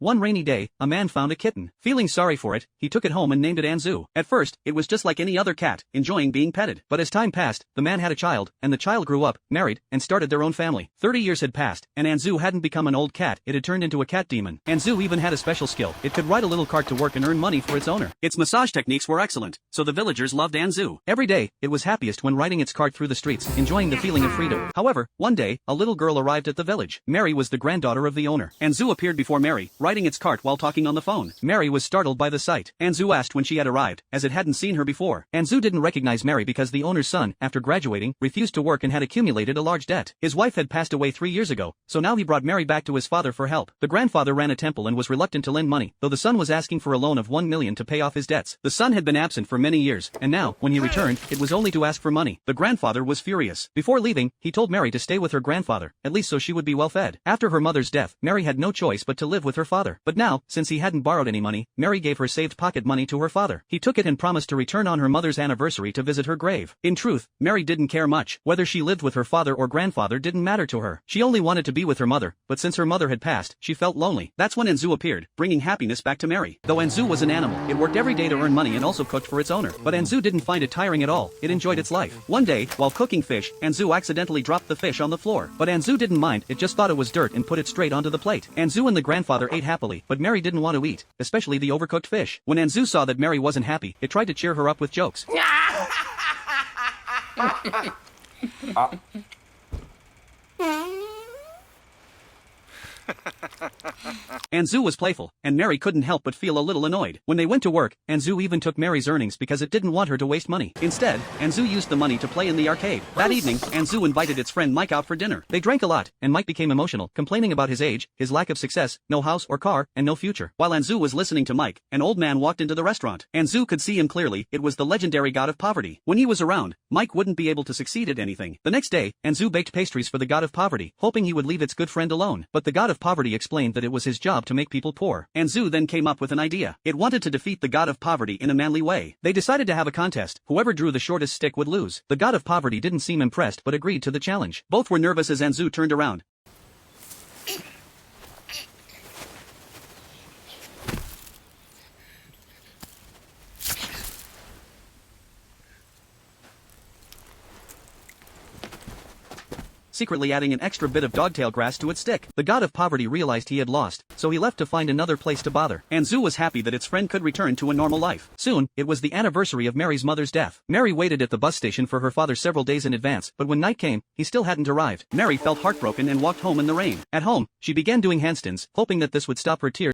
One rainy day, a man found a kitten. Feeling sorry for it, he took it home and named it Anzu. At first, it was just like any other cat, enjoying being petted. But as time passed, the man had a child, and the child grew up, married, and started their own family. 30 years had passed, and Anzu hadn't become an old cat, it had turned into a cat demon. Anzu even had a special skill. It could ride a little cart to work and earn money for its owner. Its massage techniques were excellent, so the villagers loved Anzu. Every day, it was happiest when riding its cart through the streets, enjoying the feeling of freedom. However, one day, a little girl arrived at the village. Mary was the granddaughter of the owner. Anzu appeared before Mary, riding its cart while talking on the phone. Mary was startled by the sight. Anzu asked when she had arrived, as it hadn't seen her before. Anzu didn't recognize Mary because the owner's son, after graduating, refused to work and had accumulated a large debt. His wife had passed away 3 years ago, so now he brought Mary back to his father for help. The grandfather ran a temple and was reluctant to lend money, though the son was asking for a loan of 1 million to pay off his debts. The son had been absent for many years, and now, when he returned, it was only to ask for money. The grandfather was furious. Before leaving, he told Mary to stay with her grandfather, at least so she would be well fed. After her mother's death, Mary had no choice but to live with her father. But now, since he hadn't borrowed any money, Mary gave her saved pocket money to her father. He took it and promised to return on her mother's anniversary to visit her grave. In truth, Mary didn't care much. Whether she lived with her father or grandfather didn't matter to her. She only wanted to be with her mother, but since her mother had passed, she felt lonely. That's when Anzu appeared, bringing happiness back to Mary. Though Anzu was an animal, it worked every day to earn money and also cooked for its owner. But Anzu didn't find it tiring at all. It enjoyed its life. One day, while cooking fish, Anzu accidentally dropped the fish on the floor. But Anzu didn't mind, it just thought it was dirt and put it straight onto the plate. Anzu and the grandfather ate happily, but Mary didn't want to eat, especially the overcooked fish. When Anzu saw that Mary wasn't happy, it tried to cheer her up with jokes. Anzu was playful, and Mary couldn't help but feel a little annoyed. When they went to work, Anzu even took Mary's earnings because it didn't want her to waste money. Instead, Anzu used the money to play in the arcade. That evening, Anzu invited its friend Mike out for dinner. They drank a lot, and Mike became emotional, complaining about his age, his lack of success, no house or car, and no future. While Anzu was listening to Mike, an old man walked into the restaurant. Anzu could see him clearly, it was the legendary god of poverty. When he was around, Mike wouldn't be able to succeed at anything. The next day, Anzu baked pastries for the god of poverty, hoping he would leave its good friend alone. But the god of poverty explained that it was his job to make people poor. Anzu then came up with an idea. It wanted to defeat the god of poverty in a manly way. They decided to have a contest. Whoever drew the shortest stick would lose. The god of poverty didn't seem impressed but agreed to the challenge. Both were nervous as Anzu turned around. Secretly adding an extra bit of dogtail grass to its stick. The god of poverty realized he had lost, so he left to find another place to bother. Anzu was happy that its friend could return to a normal life. Soon, it was the anniversary of Mary's mother's death. Mary waited at the bus station for her father several days in advance, but when night came, he still hadn't arrived. Mary felt heartbroken and walked home in the rain. At home, she began doing handstands, hoping that this would stop her tears.